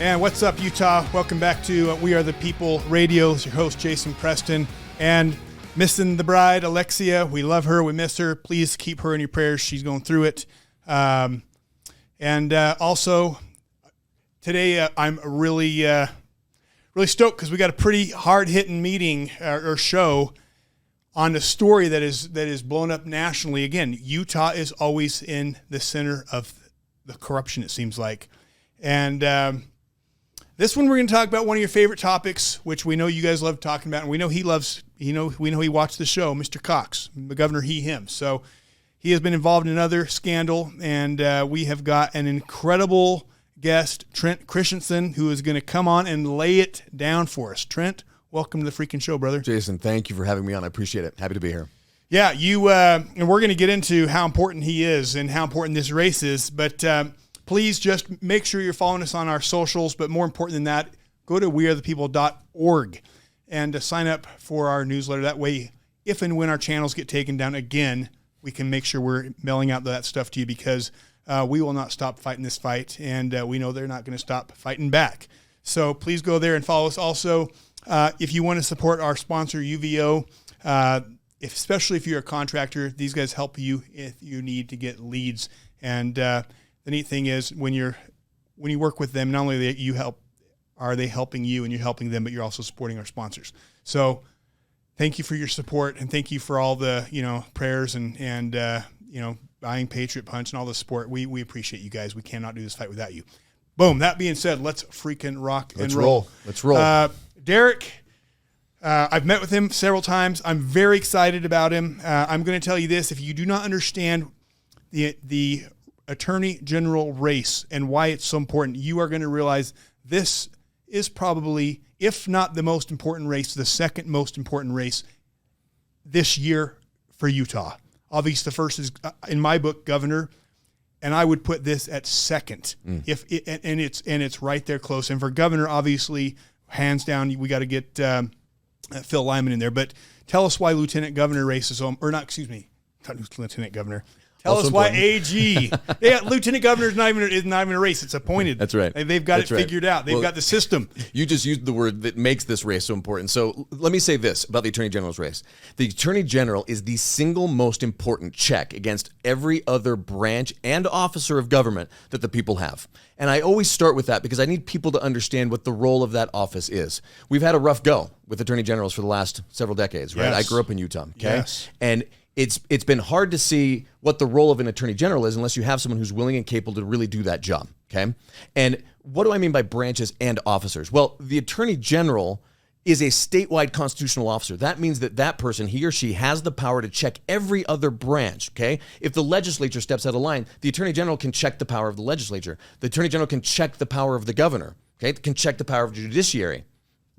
And what's up, Utah? Welcome back to We Are the People Radio. It's your host, Jason Preston. And missing the bride, Alexia. We love her. We miss her. Please keep her in your prayers. She's going through it. Also, today I'm really stoked because we got a pretty hard-hitting meeting or show on a story that is blown up nationally. Again, Utah is always in the center of the corruption, it seems like. And this one we're going to talk about one of your favorite topics, which we know you guys love talking about, and we know he loves. We know he watched the show, Mr. Cox, the governor, him. So he has been involved in another scandal, and we have got an incredible guest, Trent Christensen, who is going to come on and lay it down for us. Trent, welcome to the freaking show, brother. Jason, thank you for having me on. I appreciate it. Happy to be here. Yeah, and we're going to get into how important he is and how important this race is, but please just make sure you're following us on our socials, but more important than that, go to wearethepeople.org and sign up for our newsletter. That way, if and when our channels get taken down again, we can make sure we're mailing out that stuff to you, because we will not stop fighting this fight, and we know they're not going to stop fighting back. So please go there and follow us. Also, if you want to support our sponsor, UVO, especially if you're a contractor, these guys help you if you need to get leads. And the neat thing is when you work with them, not only are they helping you and you're helping them, but you're also supporting our sponsors. So thank you for your support, and thank you for all the prayers and buying Patriot Punch and all the support. We appreciate you guys. We cannot do this fight without you. Boom. That being said, let's freaking rock and roll. Let's roll. Derek, I've met with him several times. I'm very excited about him. I'm going to tell you this: if you do not understand the Attorney General race and why it's so important, you are going to realize this is probably, if not the most important race, the second most important race this year for Utah. Obviously, the first is, in my book, governor, and I would put this at second. It's right there close. And for governor, obviously, hands down, we got to get Phil Lyman in there. But tell us why lieutenant governor race is not lieutenant governor. Tell us why AG. Yeah, lieutenant governor is not even a race. It's appointed. That's right. They've got it figured out. They've got the system. You just used the word that makes this race so important. So let me say this about the Attorney General's race. The Attorney General is the single most important check against every other branch and officer of government that the people have. And I always start with that because I need people to understand what the role of that office is. We've had a rough go with Attorney Generals for the last several decades, right? Yes. I grew up in Utah, okay? Yes. And it's been hard to see what the role of an attorney general is unless you have someone who's willing and capable to really do that job, okay? And what do I mean by branches and officers? Well, the attorney general is a statewide constitutional officer. That means that person, he or she, has the power to check every other branch, okay? If the legislature steps out of line, the attorney general can check the power of the legislature. The attorney general can check the power of the governor, okay? Can check the power of the judiciary.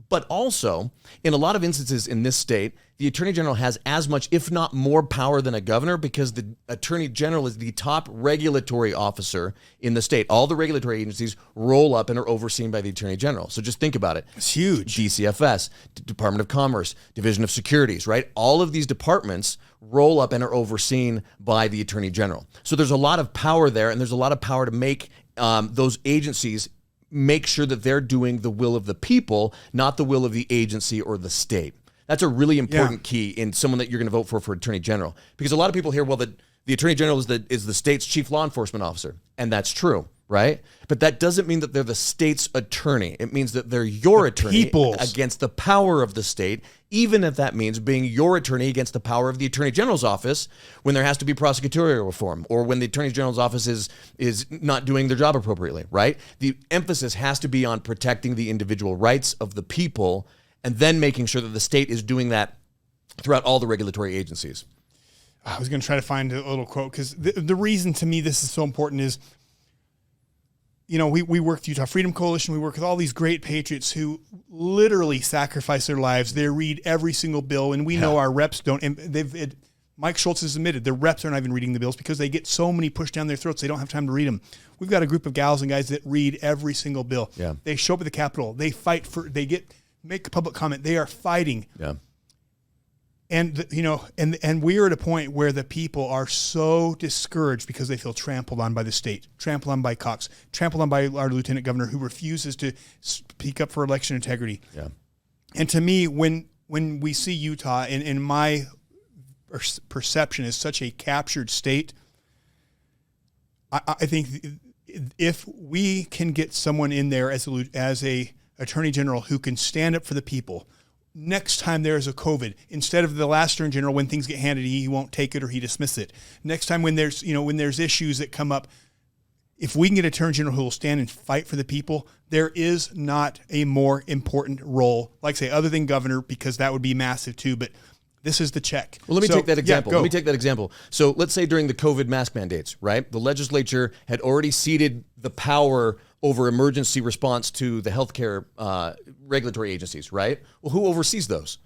But also, in a lot of instances in this state, the attorney general has as much, if not more, power than a governor, because the attorney general is the top regulatory officer in the state. All the regulatory agencies roll up and are overseen by the attorney general. So just think about it. It's huge. DCFS, Department of Commerce, Division of Securities, right? All of these departments roll up and are overseen by the attorney general. So there's a lot of power there, and there's a lot of power to make those agencies make sure that they're doing the will of the people, not the will of the agency or the state. That's a really important key in someone that you're going to vote for attorney general. Because a lot of people hear, well, the attorney general is the state's chief law enforcement officer. And that's true, right? But that doesn't mean that they're the state's attorney. It means that they're your attorney against the power of the state, even if that means being your attorney against the power of the attorney general's office when there has to be prosecutorial reform or when the attorney general's office is not doing their job appropriately, right? The emphasis has to be on protecting the individual rights of the people and then making sure that the state is doing that throughout all the regulatory agencies. I was going to try to find a little quote because the reason to me this is so important is, we work with Utah Freedom Coalition. We work with all these great patriots who literally sacrifice their lives. They read every single bill, and we know our reps don't. And Mike Schultz has admitted the reps aren't even reading the bills because they get so many pushed down their throats they don't have time to read them. We've got a group of gals and guys that read every single bill. Yeah. They show up at the Capitol. They fight make a public comment. They are fighting. Yeah. And and we are at a point where the people are so discouraged because they feel trampled on by the state, trampled on by Cox, trampled on by our lieutenant governor who refuses to speak up for election integrity. Yeah. And to me, when we see Utah, in my perception, is such a captured state, I think if we can get someone in there as a attorney general who can stand up for the people. Next time there is a COVID, instead of the last attorney general, when things get handed, he won't take it or he dismiss it. Next time when there's issues that come up, if we can get an attorney general who will stand and fight for the people, there is not a more important role, like say, other than governor, because that would be massive too. But this is the check. Well, let me take that example. Yeah, let me take that example. So let's say during the COVID mask mandates, right? The legislature had already ceded the power over emergency response to the healthcare regulatory agencies, right? Well, who oversees those?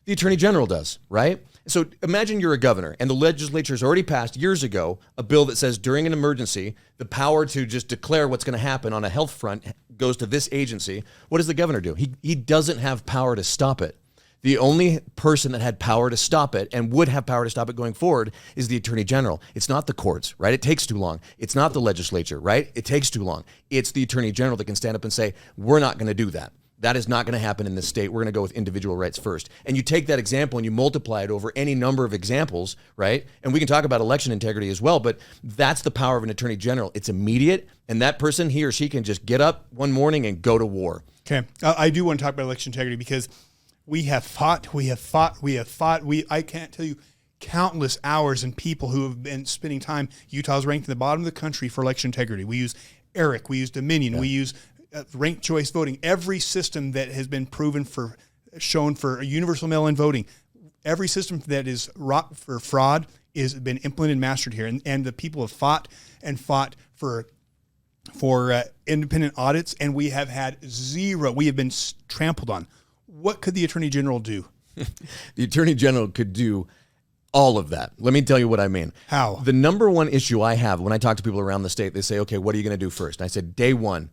The attorney general does, right? So imagine you're a governor and the legislature has already passed years ago a bill that says during an emergency, the power to just declare what's going to happen on a health front goes to this agency. What does the governor do? He doesn't have power to stop it. The only person that had power to stop it and would have power to stop it going forward is the attorney general. It's not the courts, right? It takes too long. It's not the legislature, right? It takes too long. It's the attorney general that can stand up and say, we're not going to do that. That is not going to happen in this state. We're going to go with individual rights first. And you take that example and you multiply it over any number of examples, right? And we can talk about election integrity as well, but that's the power of an attorney general. It's immediate, and that person, he or she, can just get up one morning and go to war. Okay. I do want to talk about election integrity because we have fought. I can't tell you countless hours and people who have been spending time. Utah's ranked in the bottom of the country for election integrity. We use ERIC, we use Dominion, we use ranked choice voting. Every system that has been shown for universal mail-in voting, every system that is for fraud has been implemented and mastered here. And the people have fought for independent audits, and we have had zero. We have been trampled on. What could the attorney general do? The attorney general could do all of that. Let me tell you what I mean. How? The number one issue I have when I talk to people around the state, they say, okay, what are you going to do first? And I said, day one,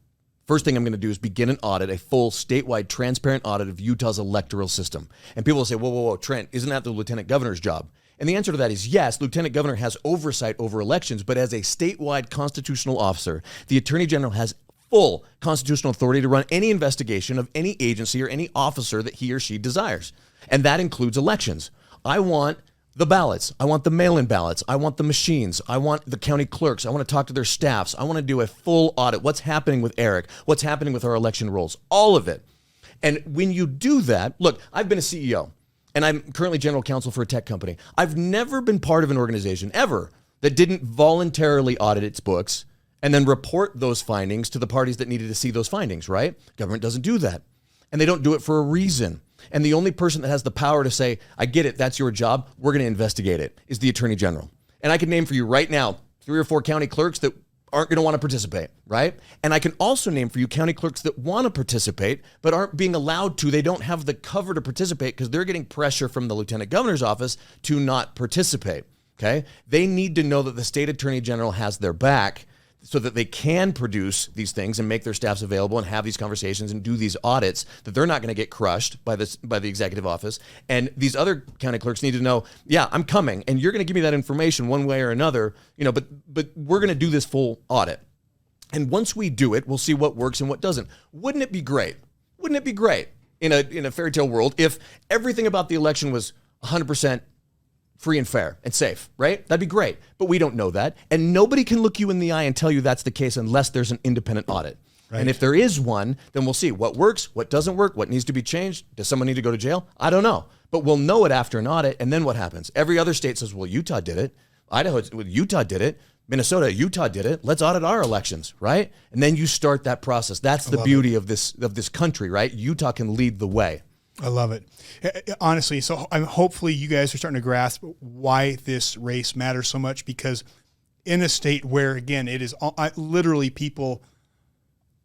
first thing I'm going to do is begin an audit, a full statewide transparent audit of Utah's electoral system. And people will say, whoa, Trent, isn't that the lieutenant governor's job? And the answer to that is yes, lieutenant governor has oversight over elections, but as a statewide constitutional officer, the attorney general has full constitutional authority to run any investigation of any agency or any officer that he or she desires. And that includes elections. I want the ballots. I want the mail-in ballots. I want the machines. I want the county clerks. I want to talk to their staffs. I want to do a full audit. What's happening with Eric? What's happening with our election rolls? All of it. And when you do that, look, I've been a CEO and I'm currently general counsel for a tech company. I've never been part of an organization ever that didn't voluntarily audit its books and then report those findings to the parties that needed to see those findings, right? Government doesn't do that. And they don't do it for a reason. And the only person that has the power to say, I get it, that's your job, we're going to investigate it, is the attorney general. And I can name for you right now 3 or 4 county clerks that aren't going to want to participate, right? And I can also name for you county clerks that want to participate but aren't being allowed to. They don't have the cover to participate because they're getting pressure from the lieutenant governor's office to not participate, okay? They need to know that the state attorney general has their back so that they can produce these things and make their staffs available and have these conversations and do these audits, that they're not going to get crushed by the executive office. And these other county clerks need to know, yeah, I'm coming and you're going to give me that information one way or another, but we're going to do this full audit. And once we do it, we'll see what works and what doesn't. Wouldn't it be great? Wouldn't it be great in a fairy tale world if everything about the election was 100% free and fair and safe, right? That'd be great. But we don't know that. And nobody can look you in the eye and tell you that's the case unless there's an independent audit. Right. And if there is one, then we'll see what works, what doesn't work, what needs to be changed. Does someone need to go to jail? I don't know. But we'll know it after an audit. And then what happens? Every other state says, well, Utah did it. Idaho, Utah did it. Minnesota, Utah did it. Let's audit our elections, right? And then you start that process. That's the beauty of this country, right? Utah can lead the way. I love it. Honestly, so hopefully you guys are starting to grasp why this race matters so much, because in a state where, again, it is literally people,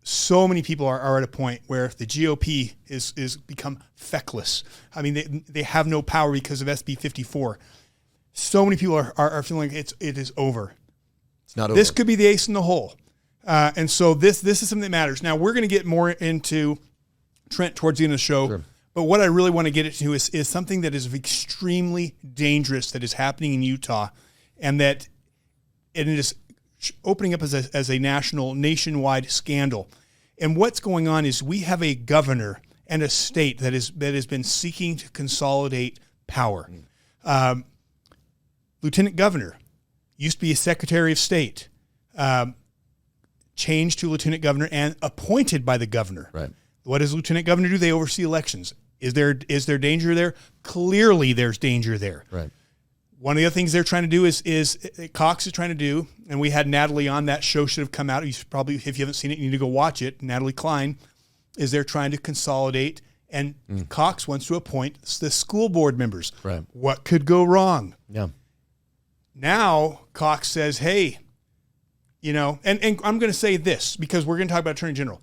so many people are at a point where the GOP is become feckless. I mean, they have no power because of SB 54. So many people are feeling like it is over. It's not over. This could be the ace in the hole. And so this is something that matters. Now, we're going to get more into Trent towards the end of the show. Sure. But what I really want to get into is something that is extremely dangerous that is happening in Utah, and it is opening up as a nationwide scandal. And what's going on is we have a governor and a state that has been seeking to consolidate power. Lieutenant governor used to be a secretary of state, changed to lieutenant governor and appointed by the governor. Right. What does lieutenant governor do? They oversee elections. Is there danger there? Clearly, there's danger there. Right. One of the other things they're trying to do is Cox is trying to do, and we had Natalie on. That show should have come out. You should probably, if you haven't seen it, you need to go watch it. Natalie Klein is they're trying to consolidate, and Cox wants to appoint the school board members. Right. What could go wrong? Yeah. Now Cox says, hey, and I'm going to say this because we're going to talk about Attorney General.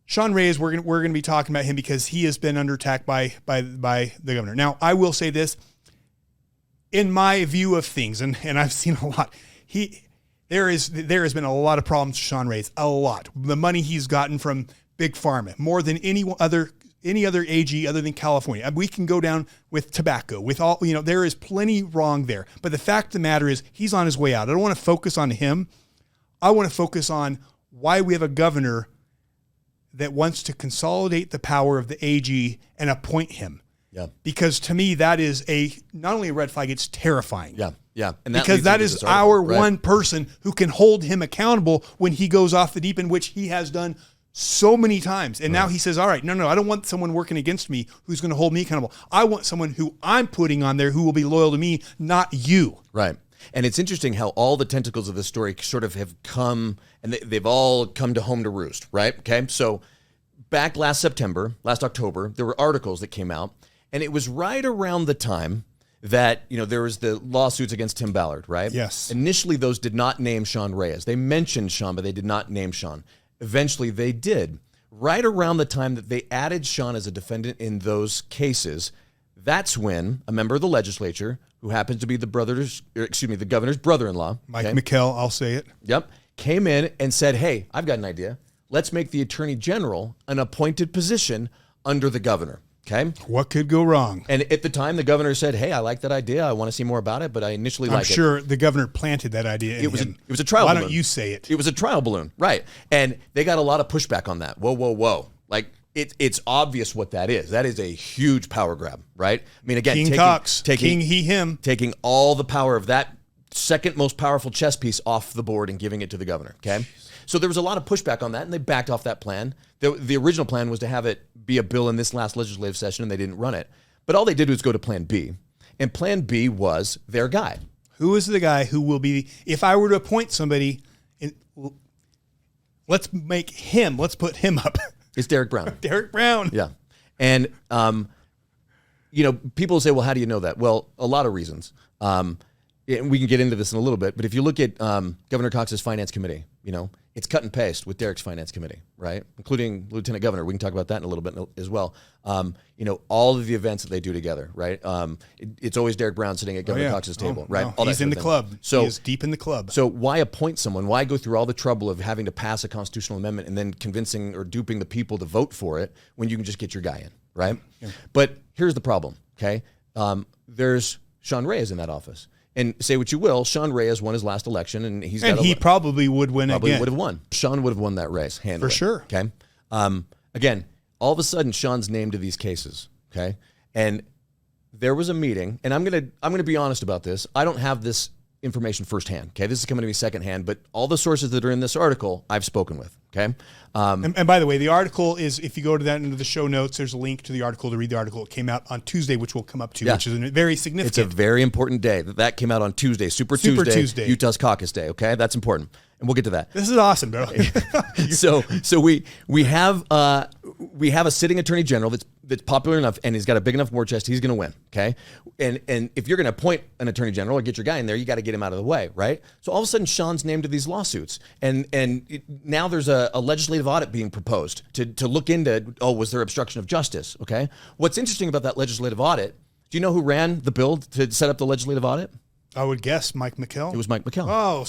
Sean Reyes, we're going to be talking about him because he has been under attack by the governor. Now, I will say this, in my view of things, and I've seen a lot, there has been a lot of problems with Sean Reyes, a lot. The money he's gotten from Big Pharma, more than any other AG other than California. We can go down with tobacco, with all, there is plenty wrong there. But the fact of the matter is he's on his way out. I don't want to focus on him. I want to focus on why we have a governor that wants to consolidate the power of the AG and appoint him. Yeah. Because to me, that is not only a red flag, it's terrifying. Yeah. Yeah. And because that is our one person who can hold him accountable when he goes off the deep end, which he has done so many times. And now he says, all right, no, I don't want someone working against me who's going to hold me accountable. I want someone who I'm putting on there who will be loyal to me, not you. Right. And it's interesting how all the tentacles of the story sort of have come, and they've all come home to roost, right? Okay, so back last October, there were articles that came out, and it was right around the time that, there was the lawsuits against Tim Ballard, right? Yes. Initially, those did not name Sean Reyes. They mentioned Sean, but they did not name Sean. Eventually, they did. Right around the time that they added Sean as a defendant in those cases, that's when a member of the legislature, who happens to be the governor's brother-in-law, Mike McKell, I'll say it. Yep, came in and said, hey, I've got an idea. Let's make the attorney general an appointed position under the governor. Okay. What could go wrong? And at the time, the governor said, hey, I like that idea. I want to see more about it, but I initially like it. I'm sure the governor planted that idea in him. It was a trial balloon. Why don't you say it? It was a trial balloon, right. And they got a lot of pushback on that. Whoa. Like, it's obvious what that is. That is a huge power grab, right? I mean, again, taking all the power of that second most powerful chess piece off the board and giving it to the governor, okay? So there was a lot of pushback on that, and they backed off that plan. The original plan was to have it be a bill in this last legislative session, and they didn't run it. But all they did was go to Plan B, and Plan B was their guy. Who is the guy who will be, if I were to appoint somebody, let's put him up. It's Derek Brown. Derek Brown. Yeah. And, people say, well, how do you know that? Well, a lot of reasons. And we can get into this in a little bit, but if you look at Governor Cox's finance committee, it's cut and paste with Derek's finance committee, right? Including Lieutenant Governor. We can talk about that in a little bit as well. All of the events that they do together, right? It's always Derek Brown sitting at Governor Cox's table, right? No. He's in the club. So he is deep in the club. So why appoint someone? Why go through all the trouble of having to pass a constitutional amendment and then convincing or duping the people to vote for it when you can just get your guy in, right? Yeah. But here's the problem, okay? There's Sean Reyes in that office. And say what you will, Sean Reyes won his last election, and he probably would win again. Probably would have won. Sean would have won that race, handily. For sure. Okay. Again, all of a sudden, Sean's named to these cases. Okay, and there was a meeting, and I'm gonna be honest about this. I don't have this information firsthand. Okay, this is coming to me secondhand, but all the sources that are in this article, I've spoken with. Okay. And by the way, the article is, if you go to that into the show notes, there's a link to the article to read the article. It came out on Tuesday, which we'll come up to, which is very significant. It's a very important day. That came out on Tuesday, Super Tuesday, Utah's Caucus Day. Okay, that's important, and we'll get to that. This is awesome, bro. so we have a sitting attorney general that's popular enough, and he's got a big enough war chest. He's going to win. Okay, and if you're going to appoint an attorney general or get your guy in there, you got to get him out of the way, right? So all of a sudden, Sean's named to these lawsuits, and now there's a legislative audit being proposed to look into, was there obstruction of justice? Okay. What's interesting about that legislative audit, do you know who ran the bill to set up the legislative audit? I would guess Mike McKell. It was Mike McKell. Oh,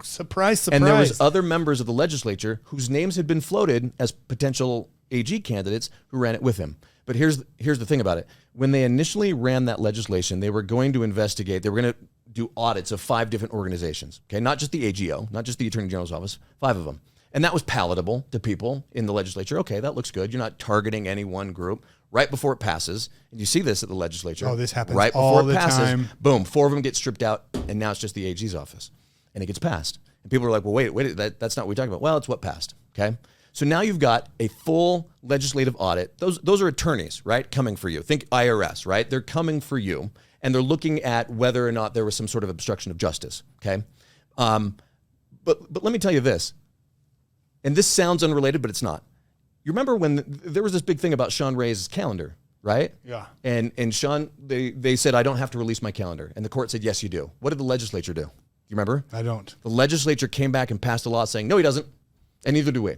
surprise. And there was other members of the legislature whose names had been floated as potential AG candidates who ran it with him. But here's the thing about it. When they initially ran that legislation, they were going to investigate, they were going to do audits of 5 different organizations, okay? Not just the AGO, not just the Attorney General's office, 5 of them. And that was palatable to people in the legislature. Okay, that looks good. You're not targeting any one group. Right before it passes, and you see this at the legislature. Oh, this happens right all before it the passes, time. Boom, 4 of them get stripped out, and now it's just the AG's office. And it gets passed. And people are like, well, wait, that's not what we're talking about. Well, it's what passed, okay? So now you've got a full legislative audit. Those are attorneys, right, coming for you. Think IRS, right? They're coming for you, and they're looking at whether or not there was some sort of obstruction of justice, okay? But let me tell you this, and this sounds unrelated, but it's not. You remember when there was this big thing about Sean Ray's calendar, right? Yeah. And Sean, they said, I don't have to release my calendar. And the court said, yes, you do. What did the legislature do? You remember? I don't. The legislature came back and passed a law saying, no, he doesn't. And neither do we.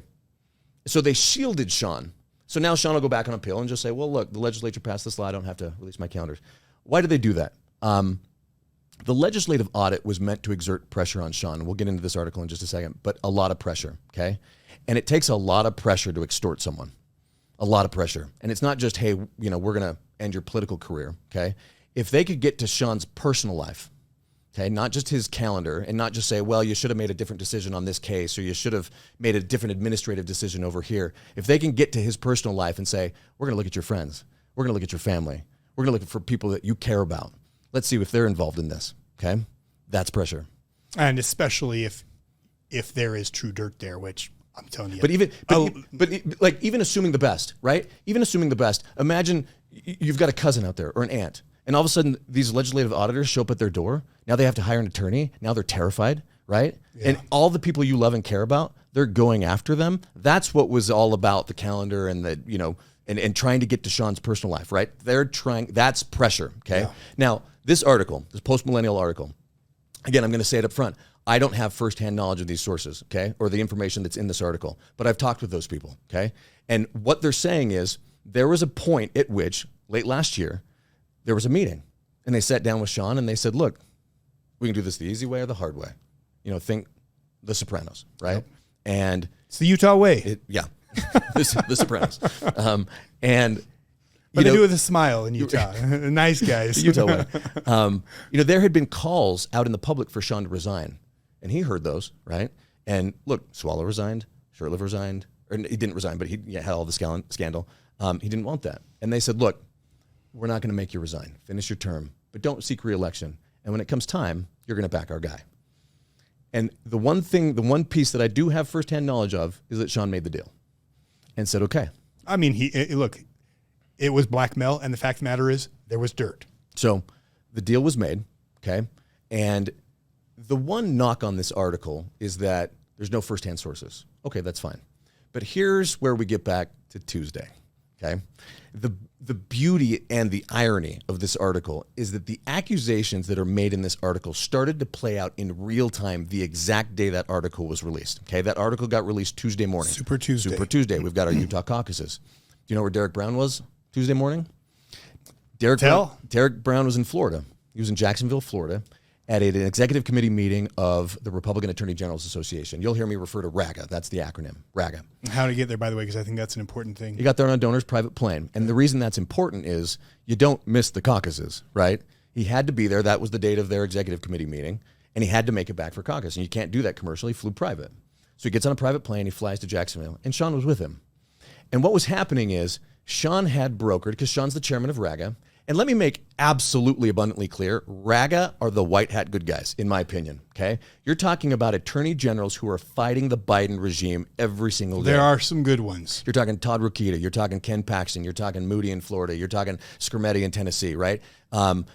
So they shielded Sean. So now Sean will go back on appeal and just say, well, look, the legislature passed this law. I don't have to release my calendars. Why did they do that? The legislative audit was meant to exert pressure on Sean. We'll get into this article in just a second, but a lot of pressure, okay? And it takes a lot of pressure to extort someone. A lot of pressure. And it's not just, hey, we're going to end your political career, okay? If they could get to Sean's personal life, okay, not just his calendar, and not just say, well, you should have made a different decision on this case, or you should have made a different administrative decision over here. If they can get to his personal life and say, we're going to look at your friends, we're going to look at your family, we're going to look for people that you care about. Let's see if they're involved in this, okay? That's pressure. And especially if there is true dirt there, which I'm telling you. But even assuming the best, right? Even assuming the best, imagine you've got a cousin out there or an aunt, and all of a sudden these legislative auditors show up at their door. Now they have to hire an attorney. Now they're terrified, right? Yeah. And all the people you love and care about, they're going after them. That's what was all about the calendar and and trying to get to Sean's personal life, right? They're trying, that's pressure, okay? Yeah. Now, this article, this post-millennial article, again, I'm going to say it up front. I don't have firsthand knowledge of these sources, okay, or the information that's in this article, but I've talked with those people, okay? And what they're saying is there was a point at which, late last year, there was a meeting, and they sat down with Sean, and they said, look, we can do this the easy way or the hard way. Think The Sopranos, right? Yep. And it's the Utah way. The Sopranos. But they do it with a smile in Utah. Nice guys. Utah way. There had been calls out in the public for Sean to resign. And he heard those, right? And look, Swallow resigned, Shurtleff resigned, or he didn't resign, but he had all the scandal. He didn't want that. And they said, look, we're not going to make you resign. Finish your term, but don't seek re-election. And when it comes time, you're going to back our guy. And the one piece that I do have firsthand knowledge of is that Sean made the deal and said, okay. I mean, it was blackmail, and the fact of the matter is there was dirt. So the deal was made, okay? And the one knock on this article is that there's no firsthand sources. Okay, that's fine. But here's where we get back to Tuesday, okay? The beauty and the irony of this article is that the accusations that are made in this article started to play out in real time the exact day that article was released, okay? That article got released Tuesday morning. Super Tuesday. We've got our Utah caucuses. Do you know where Derek Brown was Tuesday morning? Derek Brown was in Florida. He was in Jacksonville, Florida, at an executive committee meeting of the Republican Attorney General's Association. You'll hear me refer to RAGA. That's the acronym, RAGA. How to get there, by the way, because I think that's an important thing. He got there on a donor's private plane. And the reason that's important is you don't miss the caucuses, right? He had to be there. That was the date of their executive committee meeting. And he had to make it back for caucus. And you can't do that commercially. He flew private. So he gets on a private plane. He flies to Jacksonville. And Sean was with him. And what was happening is Sean had brokered, because Sean's the chairman of RAGA. And let me make absolutely abundantly clear, RAGA are the white hat good guys, in my opinion, okay? You're talking about attorney generals who are fighting the Biden regime every single day. There are some good ones. You're talking Todd Rokita, you're talking Ken Paxton, you're talking Moody in Florida, you're talking Skrmetti in Tennessee, right? One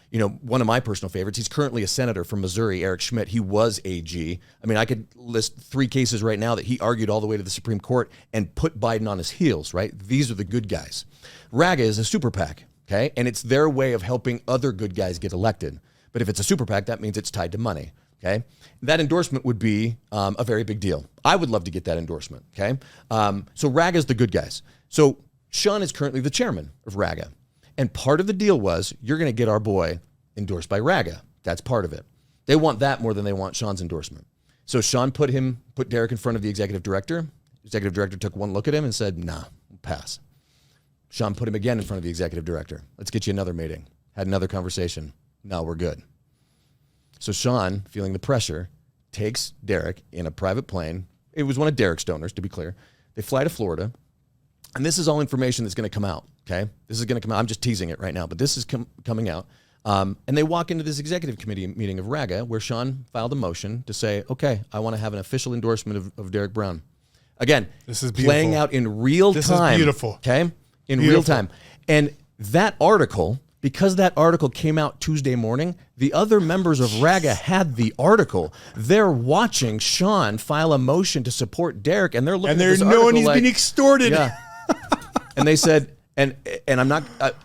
of my personal favorites, he's currently a senator from Missouri, Eric Schmidt. He was AG. I mean, I could list 3 cases right now that he argued all the way to the Supreme Court and put Biden on his heels, right? These are the good guys. RAGA is a super PAC. Okay, and it's their way of helping other good guys get elected. But if it's a super PAC, that means it's tied to money. Okay, that endorsement would be a very big deal. I would love to get that endorsement. Okay, so RAGA is the good guys. So Sean is currently the chairman of RAGA, and part of the deal was you're going to get our boy endorsed by RAGA. That's part of it. They want that more than they want Sean's endorsement. So Sean put Derek in front of the executive director. The executive director took one look at him and said, "Nah, pass." Sean put him again in front of the executive director. Let's get you another meeting. Had another conversation. No, we're good. So Sean, feeling the pressure, takes Derek in a private plane. It was one of Derek's donors, to be clear. They fly to Florida. And this is all information that's going to come out, okay? This is going to come out. I'm just teasing it right now, but this is coming out. And they walk into this executive committee meeting of RAGA where Sean filed a motion to say, okay, I want to have an official endorsement of Derek Brown. Again, this is beautiful. Playing out in real time. This is beautiful. Okay? In real time. And that article, because that article came out Tuesday morning, the other members of RAGA had the article. They're watching Sean file a motion to support Derek, and they're looking at this article knowing he's been extorted. Yeah. And they said, and I'm not,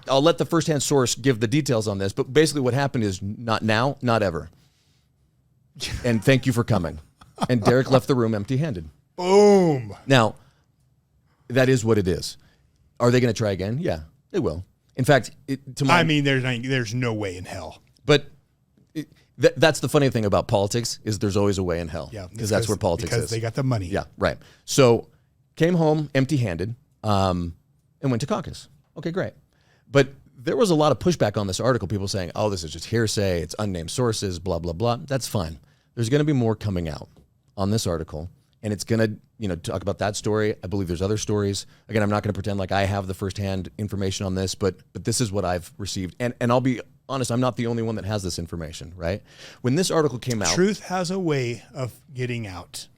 I'll let the firsthand source give the details on this, but basically what happened is not now, not ever. And thank you for coming. And Derek left the room empty-handed. Boom. Now, that is what it is. Are they going to try again? Yeah, they will. In fact, there's no way in hell. But that's the funny thing about politics is there's always a way in hell. Yeah, because that's where politics is. Because they got the money. Yeah, right. So came home empty-handed and went to caucus. Okay, great. But there was a lot of pushback on this article. People saying, "Oh, this is just hearsay. It's unnamed sources. Blah blah blah." That's fine. There's going to be more coming out on this article. And it's going to, talk about that story. I believe there's other stories. Again, I'm not going to pretend like I have the firsthand information on this, but this is what I've received. And I'll be honest, I'm not the only one that has this information, right? When this article came out, truth has a way of getting out.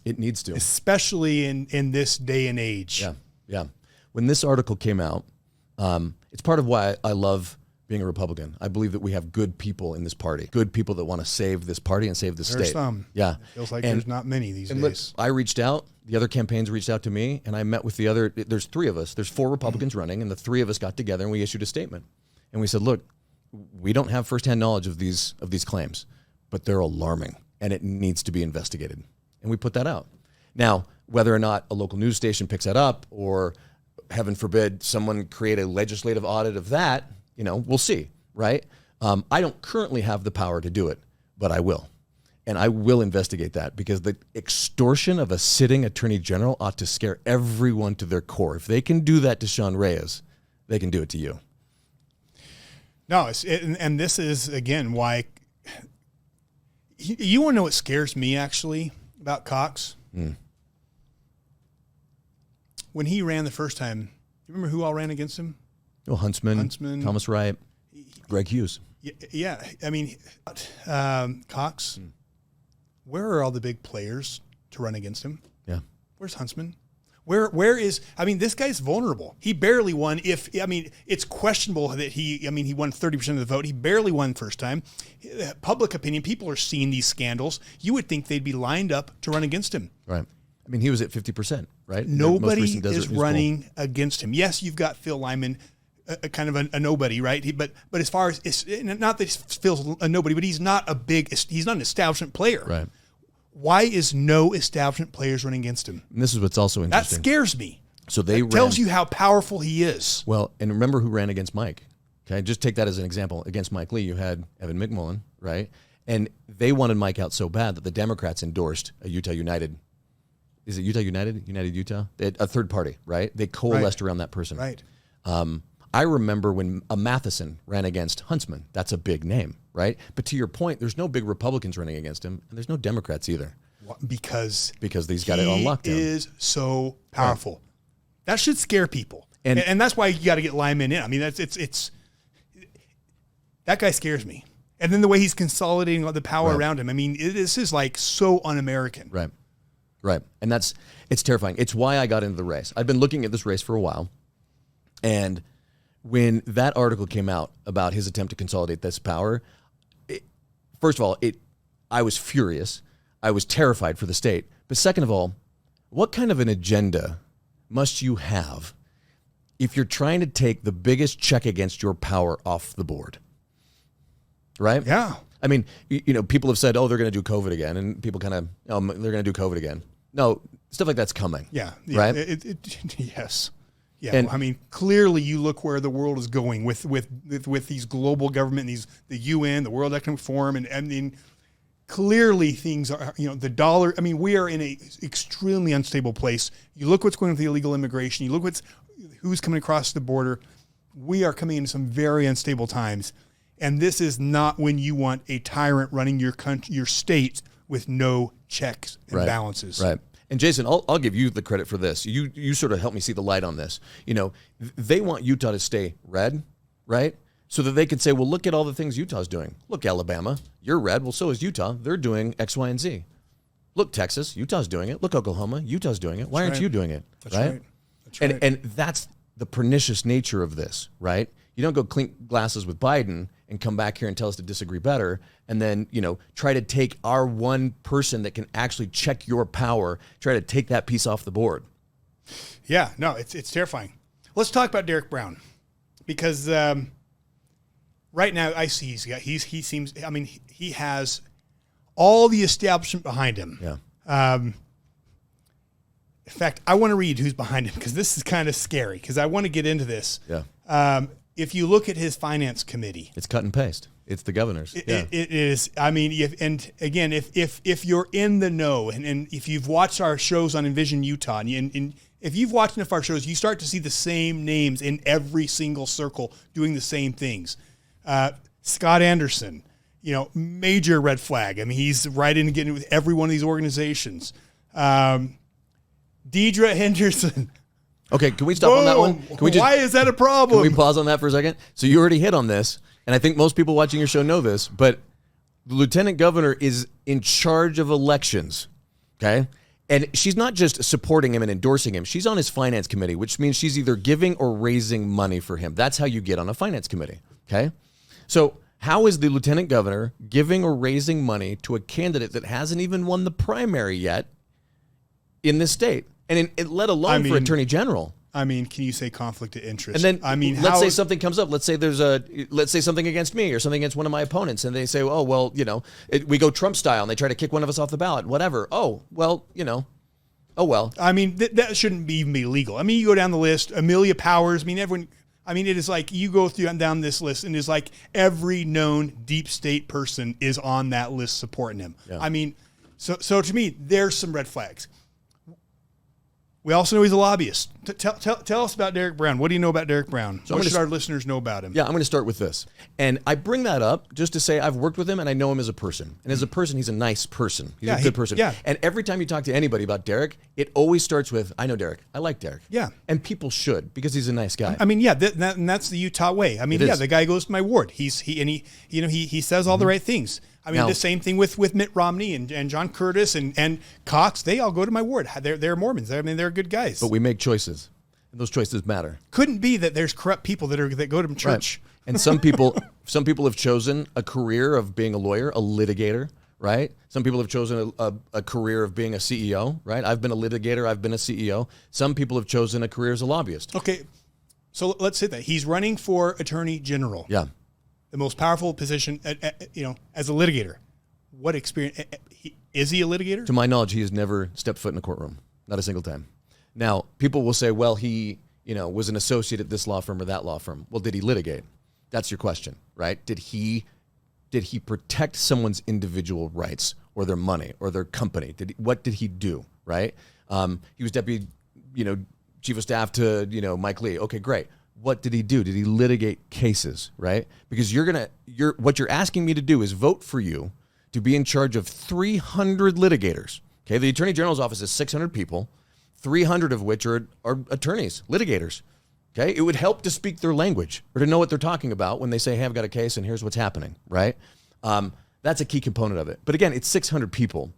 It needs to, especially in this day and age. Yeah, yeah. When this article came out, it's part of why I love being a Republican. I believe that we have good people in this party, good people that want to save this party and save the state. There's some. Yeah. It feels like there's not many these days. Look, I reached out, the other campaigns reached out to me, and I met with the other, there's three of us, there's 4 Republicans running, and the 3 of us got together and we issued a statement. And we said, look, we don't have firsthand knowledge of these claims, but they're alarming and it needs to be investigated. And we put that out. Now, whether or not a local news station picks that up or, heaven forbid, someone create a legislative audit of that, we'll see, right? I don't currently have the power to do it, but I will. And I will investigate that because the extortion of a sitting attorney general ought to scare everyone to their core. If they can do that to Sean Reyes, they can do it to you. No, and this is, again, why you want to know what scares me, actually, about Cox? When he ran the first time, you remember who all ran against him? Oh, Huntsman, Thomas Wright, Greg Hughes. Yeah. I mean, Cox, where are all the big players to run against him? Yeah. Where's Huntsman? Where is, this guy's vulnerable. He barely won. It's questionable that he won 30% of the vote. He barely won first time. Public opinion, people are seeing these scandals. You would think they'd be lined up to run against him. Right. He was at 50%, right? Nobody is running against him. Yes, you've got Phil Lyman, kind of a nobody, right? But as far as not that Phil's a nobody, but he's not an establishment player. Right. Why is no establishment players running against him? And this is what's also interesting. That scares me. So tells you how powerful he is. Well, and remember who ran against Mike. Okay, just take that as an example. Against Mike Lee, you had Evan McMullen, right? And they wanted Mike out so bad that the Democrats endorsed a Utah United. Is it Utah United? United Utah? A third party, right? They coalesced around that person. Right. I remember when Matheson ran against Huntsman. That's a big name, right? But to your point, there's no big Republicans running against him, and there's no Democrats either. Because he's got it on lockdown. He is so powerful. Right. That should scare people. And that's why you got to get Lyman in. It's that guy scares me. And then the way he's consolidating the power around him. This is like so un-American. Right. Right. And it's terrifying. It's why I got into the race. I've been looking at this race for a while. And when that article came out about his attempt to consolidate this power, first of all, I was furious. I was terrified for the state. But second of all, what kind of an agenda must you have if you're trying to take the biggest check against your power off the board? Right? Yeah. People have said, oh, they're going to do COVID again. And people kind of, they're going to do COVID again. No, stuff like that's coming. Yeah. Right? Yes. Yeah. And, clearly you look where the world is going with these global government, the UN, the World Economic Forum, and clearly things are, the dollar. We are in a extremely unstable place. You look what's going on with the illegal immigration. You look who's coming across the border. We are coming into some very unstable times. And this is not when you want a tyrant running your country, your state with no checks and balances. Right. And Jason, I'll give you the credit for this. You sort of helped me see the light on this. You know, they want Utah to stay red, right? So that they can say, well, look at all the things Utah's doing. Look, Alabama, you're red. Well, so is Utah. They're doing X, Y, and Z. Look, Texas, Utah's doing it. Look, Oklahoma, Utah's doing it. Why aren't you doing it? That's right. That's right. And that's the pernicious nature of this, right? You don't go clink glasses with Biden and come back here and tell us to disagree better, and then, you know, try to take our one person that can actually check your power, try to take that piece off the board. Yeah, no, it's terrifying. Let's talk about Derek Brown, because right now I see he seems. I mean, he has all the establishment behind him. Yeah. In fact, I want to read who's behind him, because this is kind of scary, because I want to get into this. Yeah. If you look at his finance committee, it's cut and paste. It's the governor's. It is. I mean, if you're in the know, and if you've watched our shows on Envision Utah, and if you've watched enough of our shows, you start to see the same names in every single circle doing the same things. Scott Anderson, you know, major red flag. I mean, he's right in getting with every one of these organizations. Deidre Henderson. Okay, can we stop on that one? Can we Why is that a problem? Can we pause on that for a second? So you already hit on this, and I think most people watching your show know this, but the lieutenant governor is in charge of elections, okay? And she's not just supporting him and endorsing him. She's on his finance committee, which means she's either giving or raising money for him. That's how you get on a finance committee, okay? So how is the lieutenant governor giving or raising money to a candidate that hasn't even won the primary yet in this state? And let alone for attorney general. I mean, can you say conflict of interest? And then, I mean, let's say something comes up. Let's say something against me or something against one of my opponents, and they say, "Oh, well, you know, we go Trump style," and they try to kick one of us off the ballot. Whatever. Oh, well, you know. Oh well. I mean, that shouldn't even be legal. I mean, you go down the list. Amelia Powers. I mean, everyone. I mean, it is like you go down this list, and it's like every known deep state person is on that list supporting him. Yeah. I mean, so to me, there's some red flags. We also know he's a lobbyist. Tell us about Derek Brown. What do you know about Derek Brown? What should our listeners know about him? Yeah, I'm going to start with this. And I bring that up just to say I've worked with him and I know him as a person. And as a person, he's a nice person. He's a good person. Yeah. And every time you talk to anybody about Derek, it always starts with, I know Derek. I like Derek. Yeah. And people should, because he's a nice guy. I mean, yeah, and that's the Utah way. I mean, the guy goes to my ward. He says all the right things. I mean, the same thing with Mitt Romney and John Curtis and Cox. They all go to my ward. They're Mormons. I mean, they're good guys. But we make choices, and those choices matter. Couldn't be that there's corrupt people that go to church. Right. And some people have chosen a career of being a lawyer, a litigator, right? Some people have chosen a career of being a CEO, right? I've been a litigator. I've been a CEO. Some people have chosen a career as a lobbyist. Okay, so let's say that he's running for attorney general. Yeah. The most powerful position, as a litigator. What experience is he a litigator? To my knowledge, he has never stepped foot in a courtroom, not a single time. Now, people will say, well, he, was an associate at this law firm or that law firm. Well, did he litigate? That's your question, right? Did he protect someone's individual rights or their money or their company? What did he do, right? He was deputy, chief of staff to, Mike Lee. Okay, great. What did he do? Did he litigate cases, right? Because what you're asking me to do is vote for you to be in charge of 300 litigators. Okay, the Attorney General's office is 600 people, 300 of which are attorneys, litigators. Okay, it would help to speak their language or to know what they're talking about when they say, hey, I've got a case and here's what's happening, right? That's a key component of it. But again, it's 600 people.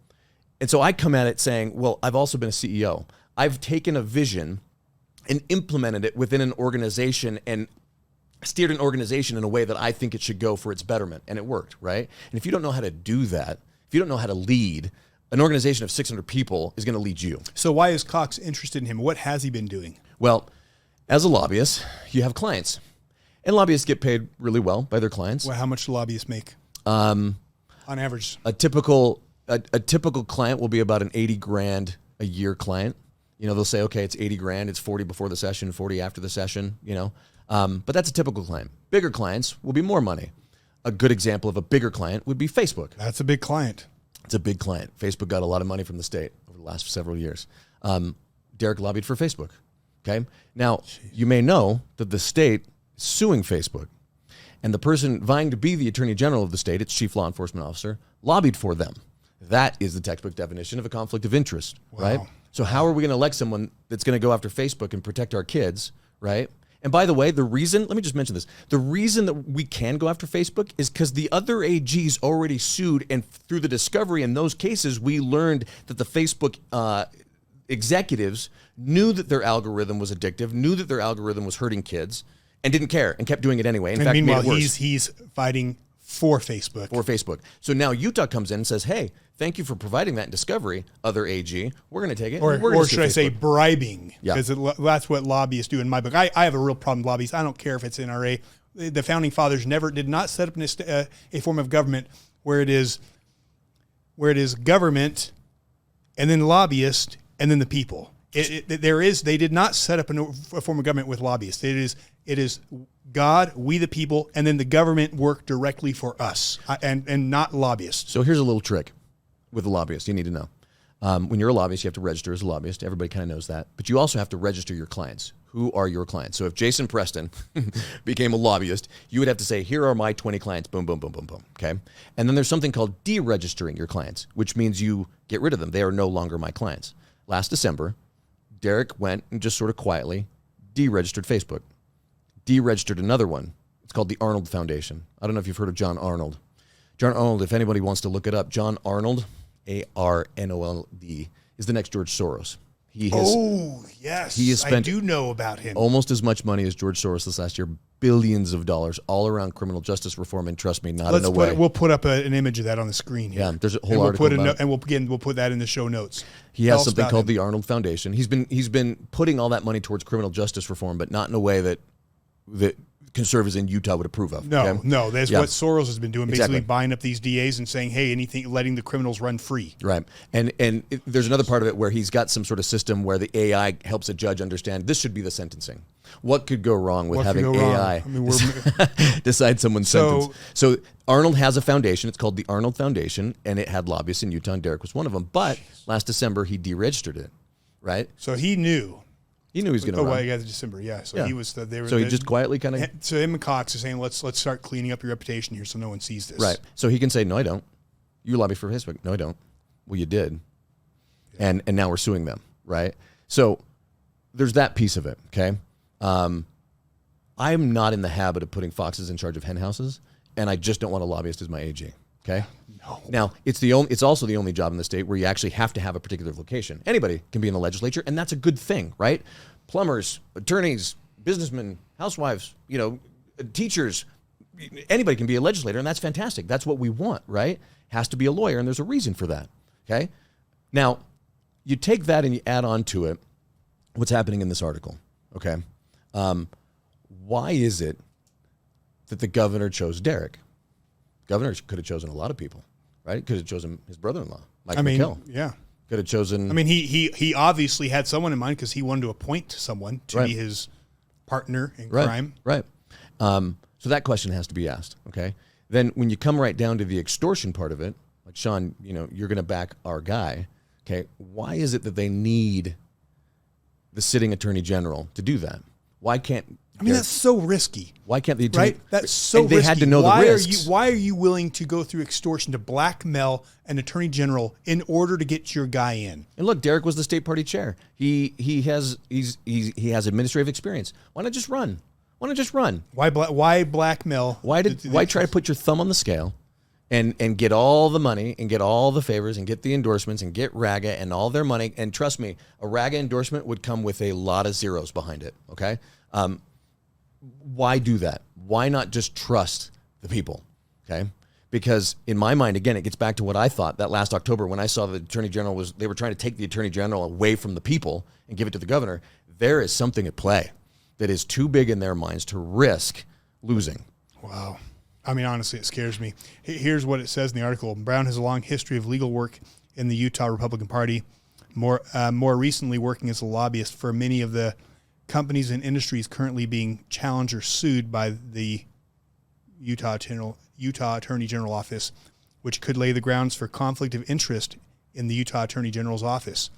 And so I come at it saying, well, I've also been a CEO. I've taken a vision and implemented it within an organization and steered an organization in a way that I think it should go for its betterment. And it worked, right? And if you don't know how to do that, if you don't know how to lead, an organization of 600 people is going to lead you. So why is Cox interested in him? What has he been doing? Well, as a lobbyist, you have clients. And lobbyists get paid really well by their clients. Well, how much do lobbyists make? On average? A typical client will be about an $80,000 a year client. They'll say, okay, it's $80,000, it's 40 before the session, 40 after the session, but that's a typical client. Bigger clients will be more money. A good example of a bigger client would be Facebook. That's a big client. It's a big client. Facebook got a lot of money from the state over the last several years. Derek lobbied for Facebook. Okay. Now, you may know that the state is suing Facebook, and the person vying to be the attorney general of the state, its chief law enforcement officer, lobbied for them. That is the textbook definition of a conflict of interest, right? So how are we going to elect someone that's going to go after Facebook and protect our kids, right? And by the way, the reason, let me just mention this, the reason that we can go after Facebook is because the other AGs already sued, and through the discovery in those cases, we learned that the Facebook executives knew that their algorithm was addictive, knew that their algorithm was hurting kids, and didn't care and kept doing it anyway. In fact, meanwhile, made it worse. he's fighting for Facebook. For Facebook. So now Utah comes in and says, hey, thank you for providing that in discovery, other AG. We're going to take it. Or should I say bribing? Yeah. Because that's what lobbyists do in my book. I have a real problem with lobbyists. I don't care if it's NRA. The founding fathers did not set up a form of government where it is government and then lobbyists and then the people. They did not set up a form of government with lobbyists. It is God, we the people, and then the government work directly for us and not lobbyists. So here's a little trick with a lobbyist you need to know. When you're a lobbyist, you have to register as a lobbyist. Everybody kind of knows that. But you also have to register your clients. Who are your clients? So if Jason Preston became a lobbyist, you would have to say, here are my 20 clients, boom, boom, boom, boom, boom, okay? And then there's something called deregistering your clients, which means you get rid of them. They are no longer my clients. Last December, Derek went and just sort of quietly deregistered Facebook. Deregistered another one. It's called the Arnold Foundation. I don't know if you've heard of John Arnold. John Arnold, if anybody wants to look it up, John Arnold, A-R-N-O-L-D, is the next George Soros. Yes. He has spent I do know about him. Almost as much money as George Soros this last year, billions of dollars, all around criminal justice reform. And trust me, not in a way. We'll put up an image of that on the screen here. Yeah, there's a whole article about it. And we'll put that in the show notes. He has something called the Arnold Foundation. He's been putting all that money towards criminal justice reform, but not in a way that conservatives in Utah would approve of. No, okay? no. That's what Soros has been doing, basically Exactly. buying up these DAs and saying, hey, letting the criminals run free. Right. And there's another part of it where he's got some sort of system where the AI helps a judge understand this should be the sentencing. What could go wrong with having AI decide someone's sentence? So Arnold has a foundation. It's called the Arnold Foundation, and it had lobbyists in Utah, and Derek was one of them. But last December, he deregistered it, right? So he knew. He knew he was going to run. Oh, well, yeah, December, yeah. So he was. So he just quietly kind of. So him and Cox are saying, let's start cleaning up your reputation here, so no one sees this. Right. So he can say, no, I don't. You lobby for Facebook. No, I don't. Well, you did. Yeah. And now we're suing them. Right. So there's that piece of it. Okay. I'm not in the habit of putting foxes in charge of hen houses, and I just don't want a lobbyist as my AG. Okay. No. Now it's also the only job in the state where you actually have to have a particular vocation. Anybody can be in the legislature, and that's a good thing, right? Plumbers, attorneys, businessmen, housewives, teachers, anybody can be a legislator, and that's fantastic. That's what we want, right? Has to be a lawyer, and there's a reason for that. Okay. Now, you take that and you add on to it what's happening in this article. Okay. Why is it that the governor chose Derek? Governor could have chosen a lot of people, right? Could have chosen his brother-in-law, Mike McKell. Yeah. Could have chosen. I mean, he obviously had someone in mind because he wanted to appoint someone to be his partner in crime. Right. So that question has to be asked. Okay. Then when you come right down to the extortion part of it, like Sean, you're going to back our guy. Okay. Why is it that they need the sitting attorney general to do that? Why can't? That's so risky. Why can't the attorney? Right? That's so risky. They had to know the risks. Why are you willing to go through extortion to blackmail an attorney general in order to get your guy in? And look, Derek was the state party chair. He has administrative experience. Why not just run? Why not just run? Why blackmail? Why try to put your thumb on the scale and get all the money and get all the favors and get the endorsements and get RAGA and all their money? And trust me, a RAGA endorsement would come with a lot of zeros behind it. Okay. Why do that? Why not just trust the people? Okay. Because in my mind, again, it gets back to what I thought that last October when I saw the attorney general they were trying to take the attorney general away from the people and give it to the governor. There is something at play that is too big in their minds to risk losing. Wow. I mean, honestly, it scares me. Here's what it says in the article. Brown has a long history of legal work in the Utah Republican Party, more recently working as a lobbyist for many of the companies and industries currently being challenged or sued by the Utah Attorney General Office, which could lay the grounds for conflict of interest in the Utah Attorney General's office.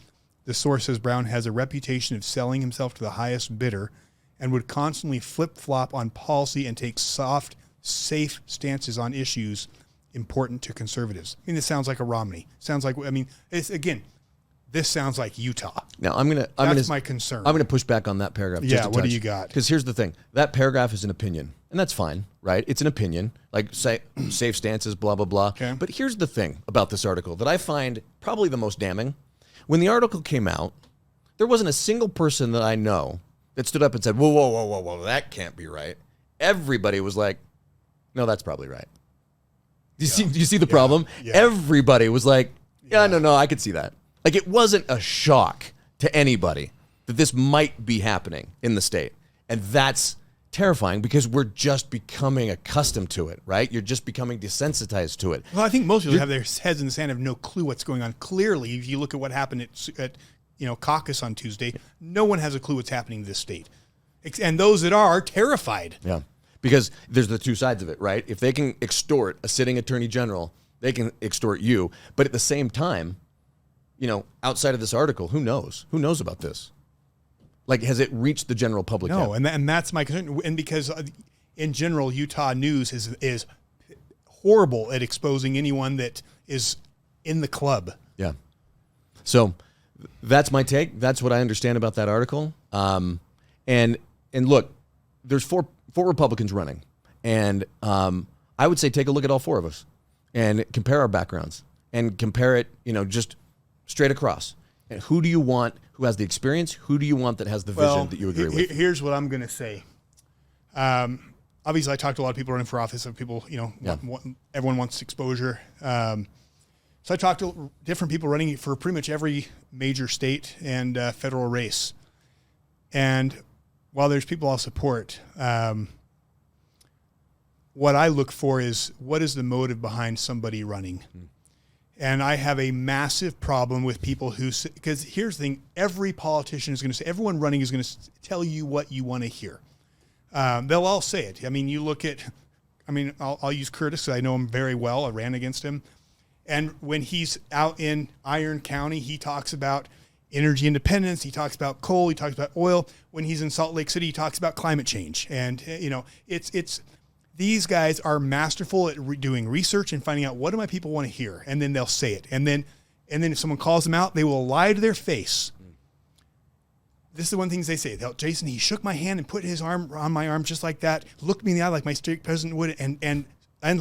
The source says Brown has a reputation of selling himself to the highest bidder and would constantly flip-flop on policy and take soft, safe stances on issues important to conservatives. I mean, this sounds like a Romney. Sounds like, I mean, this sounds like Utah. Now, That's my concern. I'm going to push back on that paragraph. Yeah, what do you got? Because here's the thing. That paragraph is an opinion, and that's fine, right? It's an opinion, like say, safe stances, blah, blah, blah. Okay. But here's the thing about this article that I find probably the most damning. When the article came out, there wasn't a single person that I know that stood up and said, whoa, whoa, whoa, whoa, whoa, that can't be right. Everybody was like, no, that's probably right. Do you see the problem? Yeah. Everybody was like, no, I could see that. Like, it wasn't a shock to anybody that this might be happening in the state. And that's terrifying because we're just becoming accustomed to it, right? You're just becoming desensitized to it. Well, I think most people have their heads in the sand, have no clue what's going on. Clearly, if you look at what happened at caucus on Tuesday, no one has a clue what's happening in this state. And those that are terrified. Yeah, because there's the two sides of it, right? If they can extort a sitting attorney general, they can extort you. But at the same time, outside of this article, who knows? Who knows about this? Like, has it reached the general public No, yet? and that's my concern. And because in general, Utah news is horrible at exposing anyone that is in the club. Yeah. So that's my take. That's what I understand about that article. And look, there's four Republicans running, and I would say take a look at all four of us and compare our backgrounds and compare it, just straight across. And who do you want who has the experience? Who do you want that has the vision that you agree with? Here's what I'm going to say. Obviously, I talked to a lot of people running for office. Of people, everyone wants exposure. So I talked to different people running for pretty much every major state and federal race. And while there's people I'll support, what I look for is what is the motive behind somebody running. And I have a massive problem with people because here's the thing, every politician is going to say, everyone running is going to tell you what you want to hear. They'll all say it. I mean, I'll use Curtis because I know him very well. I ran against him. And when he's out in Iron County, he talks about energy independence. He talks about coal. He talks about oil. When he's in Salt Lake City, he talks about climate change. And, these guys are masterful at doing research and finding out what do my people want to hear, and then they'll say it. And then if someone calls them out, they will lie to their face. This is the one thing they say. Jason, he shook my hand and put his arm on my arm just like that, looked me in the eye like my state president would, and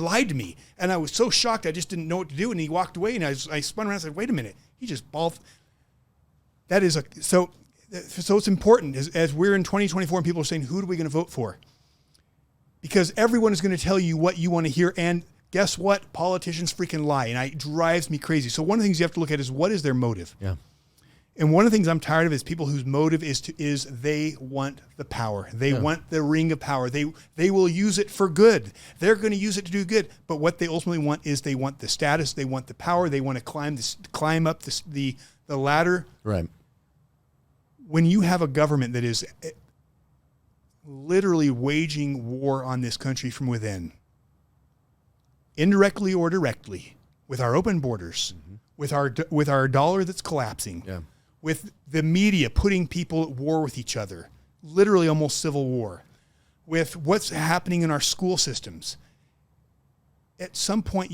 lied to me. And I was so shocked, I just didn't know what to do. And he walked away, and I spun around and said, wait a minute. He just balled. That is so it's important as we're in 2024 and people are saying, who are we going to vote for? Because everyone is going to tell you what you want to hear. And guess what? Politicians freaking lie. And it drives me crazy. So one of the things you have to look at is what is their motive? Yeah. And one of the things I'm tired of is people whose motive is they want the power. They want the ring of power. They will use it for good. They're going to use it to do good. But what they ultimately want is they want the status. They want the power. They want to climb up the ladder. Right. When you have a government that is literally waging war on this country from within, indirectly or directly, with our open borders, with our dollar that's collapsing, with the media putting people at war with each other, literally almost civil war, with what's happening in our school systems. At some point,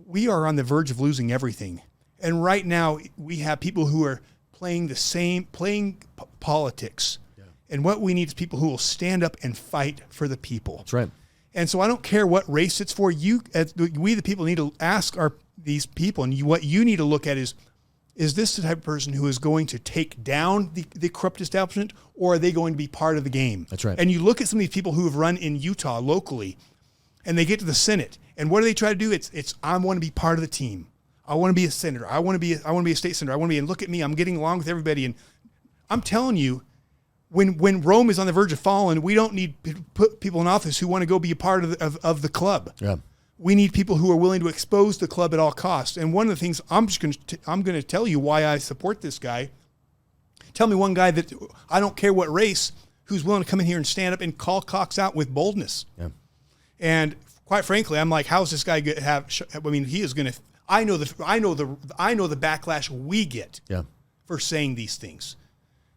we are on the verge of losing everything. And right now, we have people who are playing politics. And what we need is people who will stand up and fight for the people. That's right. And so I don't care what race it's for. We, the people, need to ask these people, and what you need to look at is this the type of person who is going to take down the corrupt establishment, or are they going to be part of the game? That's right. And you look at some of these people who have run in Utah locally, and they get to the Senate, and what do they try to do? It's I want to be part of the team. I want to be a senator. I want to be a state senator. And look at me. I'm getting along with everybody. And I'm telling you, when Rome is on the verge of falling, we don't need to put people in office who want to go be a part of the club. Yeah. We need people who are willing to expose the club at all costs. And one of the things I'm going to tell you why I support this guy. Tell me one guy that I don't care what race who's willing to come in here and stand up and call Cox out with boldness. Yeah. And quite frankly, I'm like, how's this guy he is going to? I know the backlash we get for saying these things.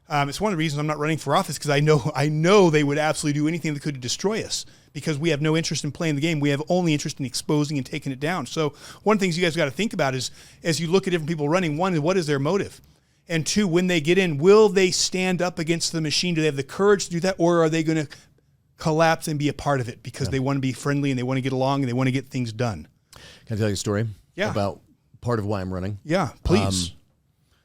It's one of the reasons I'm not running for office, because I know they would absolutely do anything that could destroy us, because we have no interest in playing the game. We have only interest in exposing and taking it down. So one of the things you guys got to think about is, as you look at different people running, one, what is their motive? And two, when they get in, will they stand up against the machine? Do they have the courage to do that? Or are they going to collapse and be a part of it because they want to be friendly and they want to get along and they want to get things done? Can I tell you a story? Yeah. About part of why I'm running? Yeah, please.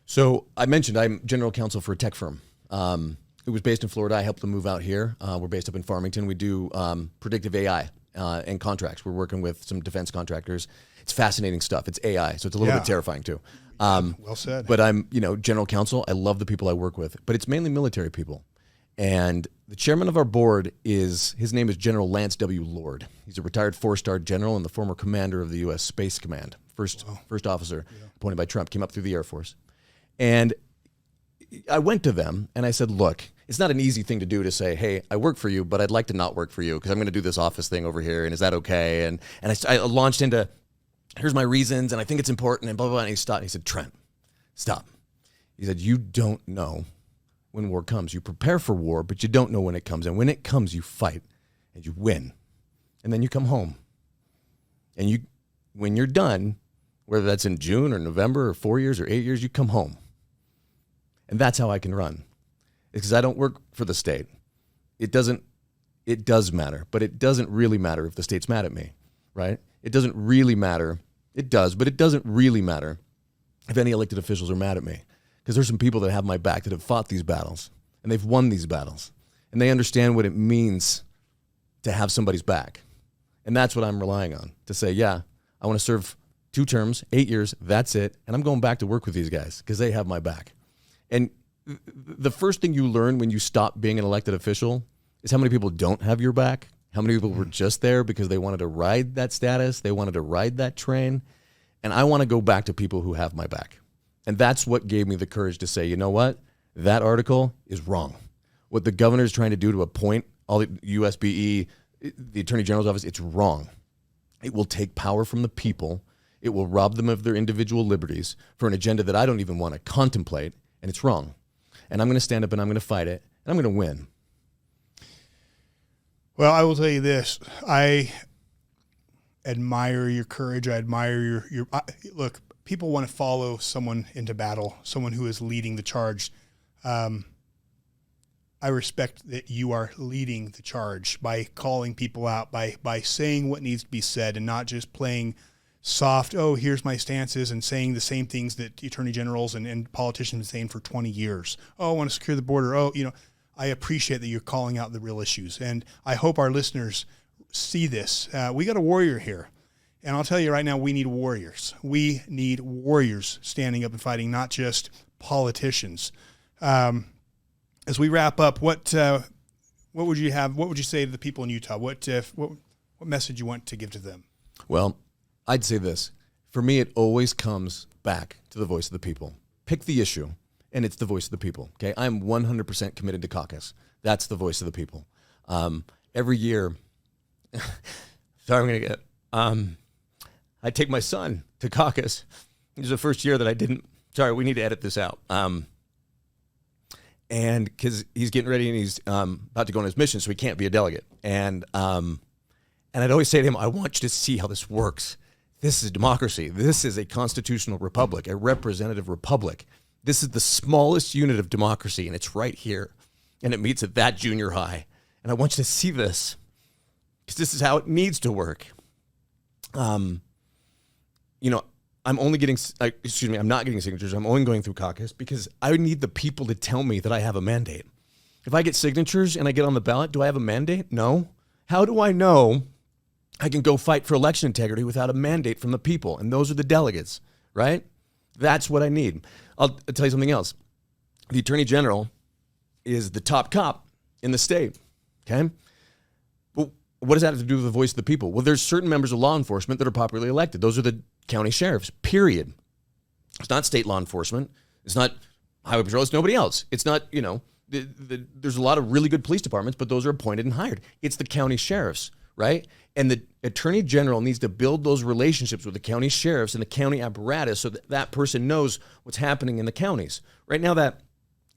So I mentioned I'm general counsel for a tech firm. It was based in Florida. I helped them move out here. We're based up in Farmington. We do predictive AI and contracts. We're working with some defense contractors. It's fascinating stuff. It's AI, so it's a little bit terrifying too. Well said. But I'm, general counsel. I love the people I work with, but it's mainly military people. And the chairman of our board his name is General Lance W. Lord. He's a retired 4-star general and the former commander of the U.S. Space Command. First officer appointed by Trump, came up through the Air Force. And I went to them and I said, look, it's not an easy thing to do to say, hey, I work for you, but I'd like to not work for you because I'm going to do this office thing over here. And is that okay? And I launched into, here's my reasons, and I think it's important, and blah, blah, blah. And he stopped. He said, Trent, stop. He said, you don't know when war comes. You prepare for war, but you don't know when it comes. And when it comes, you fight and you win. And then you come home. And when you're done, whether that's in June or November or 4 years or 8 years, you come home. And that's how I can run. It's because I don't work for the state. It does matter, but it doesn't really matter if the state's mad at me, right? It doesn't really matter. It does, but it doesn't really matter if any elected officials are mad at me, because there's some people that have my back that have fought these battles and they've won these battles and they understand what it means to have somebody's back. And that's what I'm relying on to say, yeah, I want to serve 2 terms, 8 years. That's it. And I'm going back to work with these guys because they have my back. And the first thing you learn when you stop being an elected official is how many people don't have your back, how many people were just there because they wanted to ride that status, they wanted to ride that train. And I want to go back to people who have my back. And that's what gave me the courage to say, you know what? That article is wrong. What the governor is trying to do to appoint all the USBE, the Attorney General's office, it's wrong. It will take power from the people. It will rob them of their individual liberties for an agenda that I don't even want to contemplate. And it's wrong. And I'm going to stand up and I'm going to fight it. And I'm going to win. Well, I will tell you this. I admire your courage. I admire your look, people want to follow someone into battle, someone who is leading the charge. I respect that you are leading the charge by calling people out, by saying what needs to be said and not just playing soft, oh, here's my stances, and saying the same things that attorney generals and politicians have been saying for 20 years. Oh, I want to secure the border. Oh, I appreciate that you're calling out the real issues. And I hope our listeners see this. We got a warrior here. And I'll tell you right now, we need warriors. We need warriors standing up and fighting, not just politicians. As we wrap up, what would you have? What would you say to the people in Utah? What message you want to give to them? Well, I'd say this. For me, it always comes back to the voice of the people. Pick the issue, and it's the voice of the people. Okay, I'm 100% committed to caucus. That's the voice of the people. Every year, sorry, I'm gonna get. I take my son to caucus. It was the first year that I didn't. Sorry, we need to edit this out. And because he's getting ready and he's about to go on his mission, so he can't be a delegate. And I'd always say to him, I want you to see how this works. This is democracy. This is a constitutional republic, a representative republic. This is the smallest unit of democracy, and it's right here. And it meets at that junior high. And I want you to see this, because this is how it needs to work. I'm not getting signatures. I'm only going through caucus because I need the people to tell me that I have a mandate. If I get signatures and I get on the ballot, do I have a mandate? No. How do I know I can go fight for election integrity without a mandate from the people? And those are the delegates, right? That's what I need. I'll tell you something else. The Attorney General is the top cop in the state, okay? Well, what does that have to do with the voice of the people? Well, there's certain members of law enforcement that are popularly elected. Those are the county sheriffs, period. It's not state law enforcement. It's not highway patrol. It's nobody else. It's not, there's a lot of really good police departments, but those are appointed and hired. It's the county sheriffs, right? And the attorney general needs to build those relationships with the county sheriffs and the county apparatus so that that person knows what's happening in the counties. Right now, that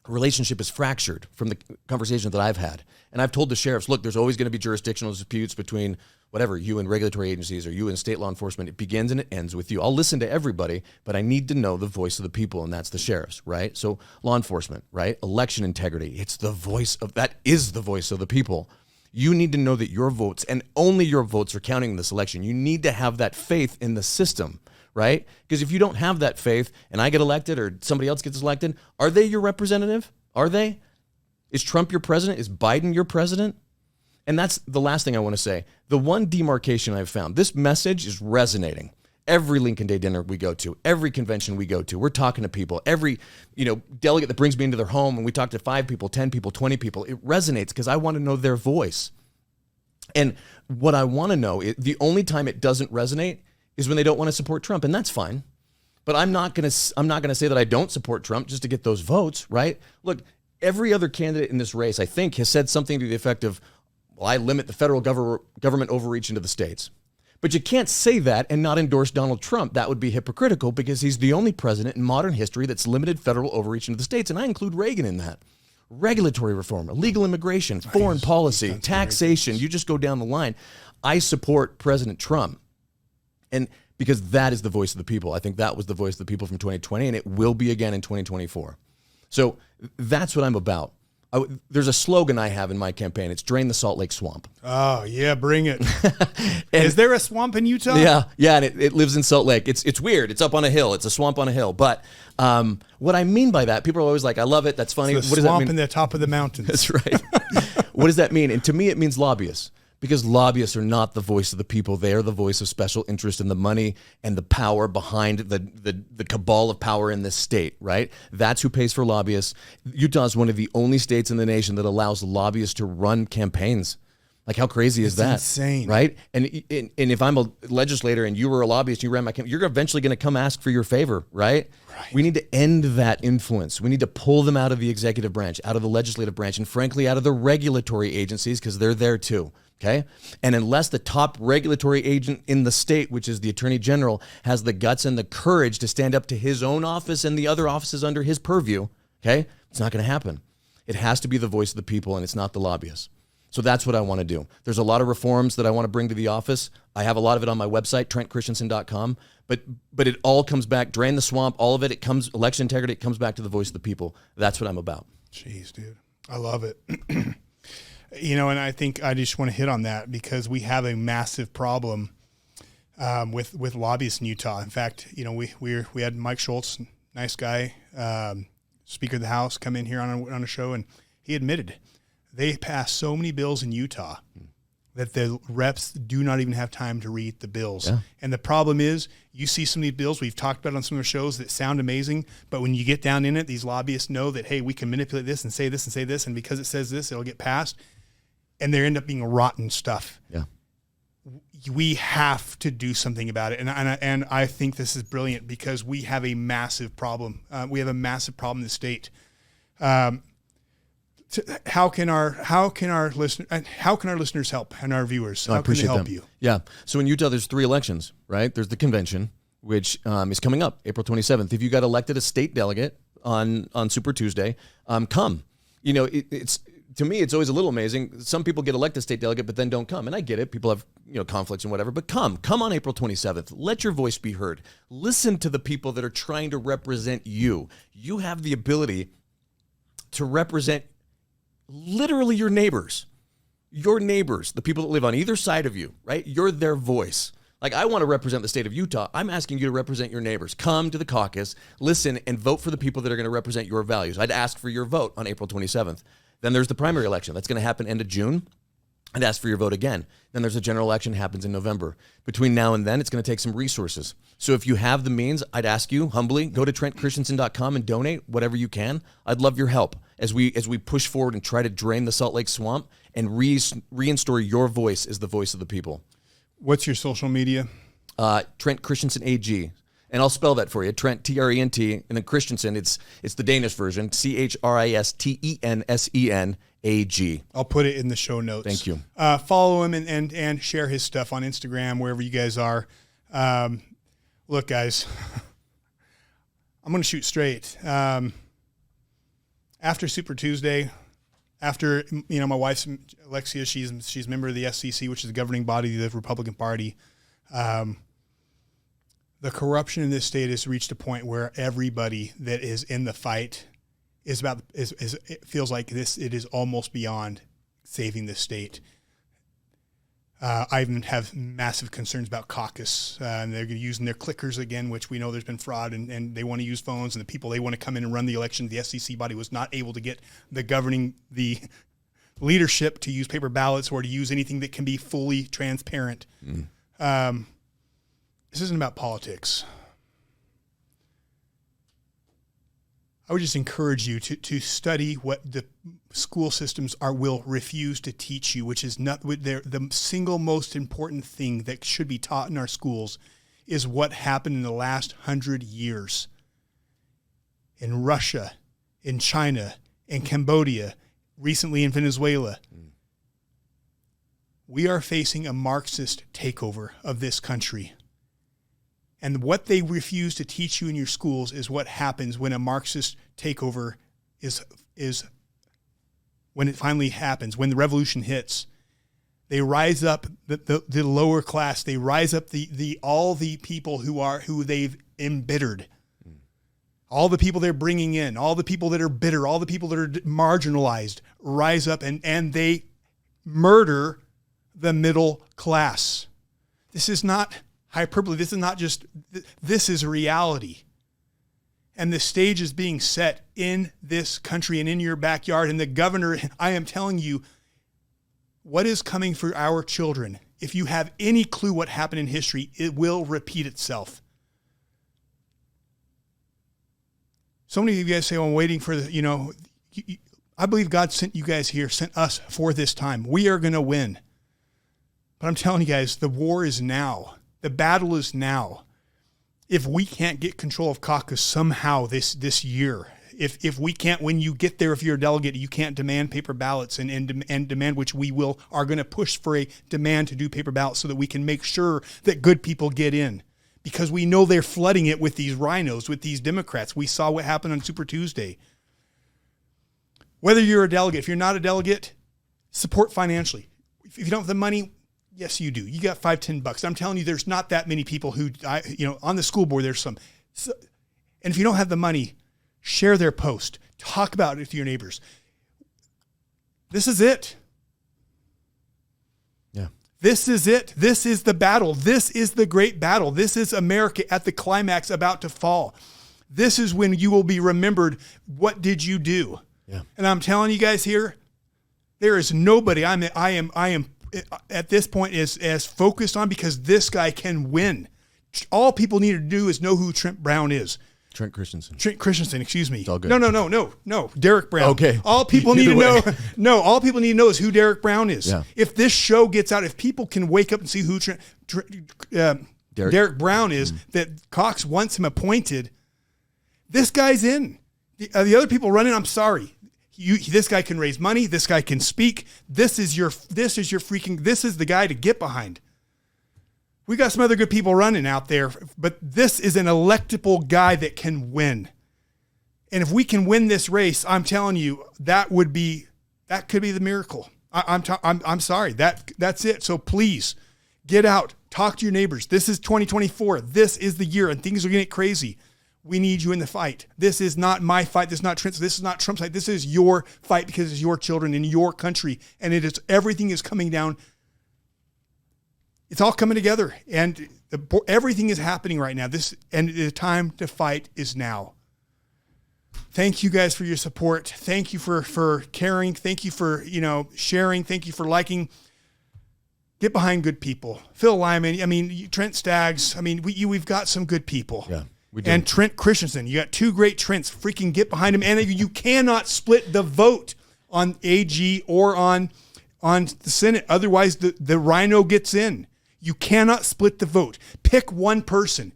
relationship is fractured from the conversations that I've had. And I've told the sheriffs, look, there's always going to be jurisdictional disputes between whatever, you and regulatory agencies or you and state law enforcement. It begins and it ends with you. I'll listen to everybody, but I need to know the voice of the people, and that's the sheriffs, right? So law enforcement, right? Election integrity. It's the voice of, that is the voice of the people. You need to know that your votes, and only your votes, are counting in this election. You need to have that faith in the system, right? Because if you don't have that faith and I get elected or somebody else gets elected, are they your representative? Are they? Is Trump your president? Is Biden your president? And that's the last thing I want to say. The one demarcation I've found, this message is resonating. Every Lincoln Day dinner we go to, every convention we go to, we're talking to people. Every, delegate that brings me into their home and we talk to 5 people, 10 people, 20 people, it resonates because I want to know their voice. And what I want to know, the only time it doesn't resonate is when they don't want to support Trump, and that's fine. But I'm not going to say that I don't support Trump just to get those votes, right? Look, every other candidate in this race, I think, has said something to the effect of, well, I limit the federal government overreach into the states. But you can't say that and not endorse Donald Trump. That would be hypocritical because he's the only president in modern history that's limited federal overreach into the states, and I include Reagan in that. Regulatory reform, illegal immigration, foreign policy, taxation, you just go down the line. I support President Trump, and because that is the voice of the people. I think that was the voice of the people from 2020, and it will be again in 2024. So that's what I'm about. There's a slogan I have in my campaign. It's drain the Salt Lake Swamp. Oh, yeah, bring it. Is there a swamp in Utah? Yeah, and it lives in Salt Lake. It's weird. It's up on a hill. It's a swamp on a hill. But what I mean by that, people are always like, I love it. That's funny. It's a swamp in the top of the mountains. That's right. What does that mean? And to me, it means lobbyists. Because lobbyists are not the voice of the people. They are the voice of special interest and the money and the power behind the cabal of power in this state, right? That's who pays for lobbyists. Utah is one of the only states in the nation that allows lobbyists to run campaigns. Like, how crazy is that? Insane. Right? And if I'm a legislator and you were a lobbyist and you ran my campaign, you're eventually going to come ask for your favor, right? We need to end that influence. We need to pull them out of the executive branch, out of the legislative branch, and frankly, out of the regulatory agencies, because they're there too. Okay. And unless the top regulatory agent in the state, which is the attorney general, has the guts and the courage to stand up to his own office and the other offices under his purview, okay, it's not going to happen. It has to be the voice of the people, and it's not the lobbyists. So that's what I want to do. There's a lot of reforms that I want to bring to the office. I have a lot of it on my website, TrentChristensen.com. But it all comes back, drain the swamp, all of it. It comes, election integrity, it comes back to the voice of the people. That's what I'm about. Jeez, dude. I love it. And I think I just want to hit on that because we have a massive problem with lobbyists in Utah. In fact, we had Mike Schultz, nice guy, Speaker of the House, come in here on a show, and he admitted they pass so many bills in Utah that the reps do not even have time to read the bills. Yeah. And the problem is, you see some of these bills we've talked about on some of the shows that sound amazing, but when you get down in it, these lobbyists know that, hey, we can manipulate this and say this and say this, and because it says this, it'll get passed. And there end up being rotten stuff. Yeah, we have to do something about it, and I think this is brilliant because we have a massive problem. We have a massive problem in the state. How can our listeners help and our viewers? How can they help you? Yeah. So in Utah, there's 3 elections, right? There's the convention, which is coming up April 27th. If you got elected a state delegate on Super Tuesday, come. It's. To me, it's always a little amazing. Some people get elected state delegate, but then don't come. And I get it. People have, conflicts and whatever, but come on April 27th. Let your voice be heard. Listen to the people that are trying to represent you. You have the ability to represent literally your neighbors, the people that live on either side of you, right? You're their voice. Like, I want to represent the state of Utah. I'm asking you to represent your neighbors. Come to the caucus, listen, and vote for the people that are going to represent your values. I'd ask for your vote on April 27th. Then there's the primary election. That's going to happen end of June. I'd ask for your vote again. Then there's a general election happens in November. Between now and then, it's going to take some resources. So if you have the means, I'd ask you humbly, go to TrentChristensen.com and donate whatever you can. I'd love your help as we push forward and try to drain the Salt Lake Swamp and reinstore your voice as the voice of the people. What's your social media? Trent Christensen AG. And I'll spell that for you. Trent, Trent, and then Christensen, it's the Danish version, Christensenag. I'll put it in the show notes. Thank you. Follow him and share his stuff on Instagram, wherever you guys are. Look, guys, I'm going to shoot straight. After Super Tuesday, after, my wife's Alexia, she's a member of the SEC, which is the governing body of the Republican Party. The corruption in this state has reached a point where everybody that is in the fight it feels like it is almost beyond saving the state. I even have massive concerns about caucus, and they're using their clickers again, which we know there's been fraud, and they want to use phones, and the people they want to come in and run the election. The SEC body was not able to get the leadership to use paper ballots or to use anything that can be fully transparent. This isn't about politics. I would just encourage you to study what the school systems will refuse to teach you, which is not the single most important thing that should be taught in our schools is what happened in the last 100 years in Russia, in China, in Cambodia, recently in Venezuela. We are facing a Marxist takeover of this country. And what they refuse to teach you in your schools is what happens when a Marxist takeover is when it finally happens, when the revolution hits. They rise up the lower class. They rise up all the people who they've embittered. All the people they're bringing in, all the people that are bitter, all the people that are marginalized rise up and they murder the middle class. This is not hyperbole. This is not just, this is reality. And the stage is being set in this country and in your backyard. And the governor, I am telling you, what is coming for our children, if you have any clue what happened in history, it will repeat itself. So many of you guys say, well, I'm waiting for I believe God sent you guys here, sent us for this time. We are going to win. But I'm telling you guys, the war is now. The battle is now. If we can't get control of caucus somehow this year, if we can't, when you get there, if you're a delegate, you can't demand paper ballots and demand, which we are going to push for a demand to do paper ballots so that we can make sure that good people get in. Because we know they're flooding it with these rhinos, with these Democrats. We saw what happened on Super Tuesday. Whether you're a delegate, if you're not a delegate, support financially. If you don't have the money, yes, you do. You got $5-10. I'm telling you, there's not that many people who, on the school board, there's some. So, and if you don't have the money, share their post. Talk about it to your neighbors. This is it. Yeah. This is it. This is the battle. This is the great battle. This is America at the climax about to fall. This is when you will be remembered. What did you do? Yeah. And I'm telling you guys here, there is nobody I am at this point is as focused on, because this guy can win. All people need to do is know who Trent Brown is. Trent Christensen, excuse me. It's all good. No. Derek Brown. Okay. All people need to know. No, all people need to know is who Derek Brown is. Yeah. If this show gets out, if people can wake up and see who Derek Brown is, that Cox wants him appointed, this guy's in. The other people running, I'm sorry. This guy can raise money. This guy can speak. This is the guy to get behind. We got some other good people running out there, but this is an electable guy that can win. And if we can win this race, I'm telling you, that could be the miracle. I'm sorry. That's it. So please get out, talk to your neighbors. This is 2024. This is the year, and things are getting crazy. We need you in the fight. This is not my fight. This is not Trent's. This is not Trump's fight. This is your fight, because it's your children in your country. And everything is coming down. It's all coming together. And everything is happening right now. And the time to fight is now. Thank you guys for your support. Thank you for caring. Thank you for, sharing. Thank you for liking. Get behind good people. Phil Lyman. Trent Staggs. We've got some good people. Yeah. And Trent Christensen. You got two great Trents. Freaking get behind him. And you cannot split the vote on AG or on the Senate. Otherwise, the rhino gets in. You cannot split the vote. Pick one person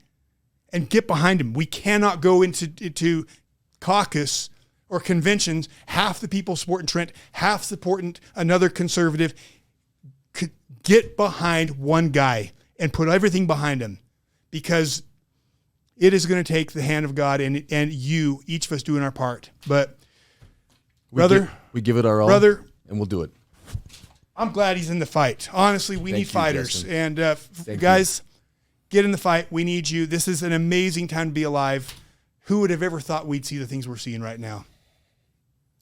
and get behind him. We cannot go into caucus or conventions, half the people supporting Trent, half supporting another conservative. Get behind one guy and put everything behind him, because it is going to take the hand of God and you, each of us doing our part. But we give it our all, brother, and we'll do it. I'm glad he's in the fight. Honestly, we need fighters. Justin. And guys, get in the fight. We need you. This is an amazing time to be alive. Who would have ever thought we'd see the things we're seeing right now?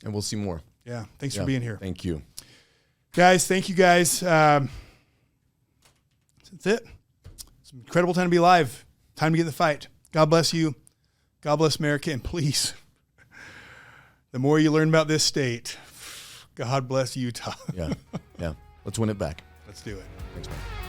And we'll see more. Yeah. Thanks for being here. Thank you. Guys, thank you guys. That's it. It's an incredible time to be alive. Time to get in the fight. God bless you. God bless America. And please, the more you learn about this state, God bless Utah. Yeah. Let's win it back. Let's do it. Thanks, man.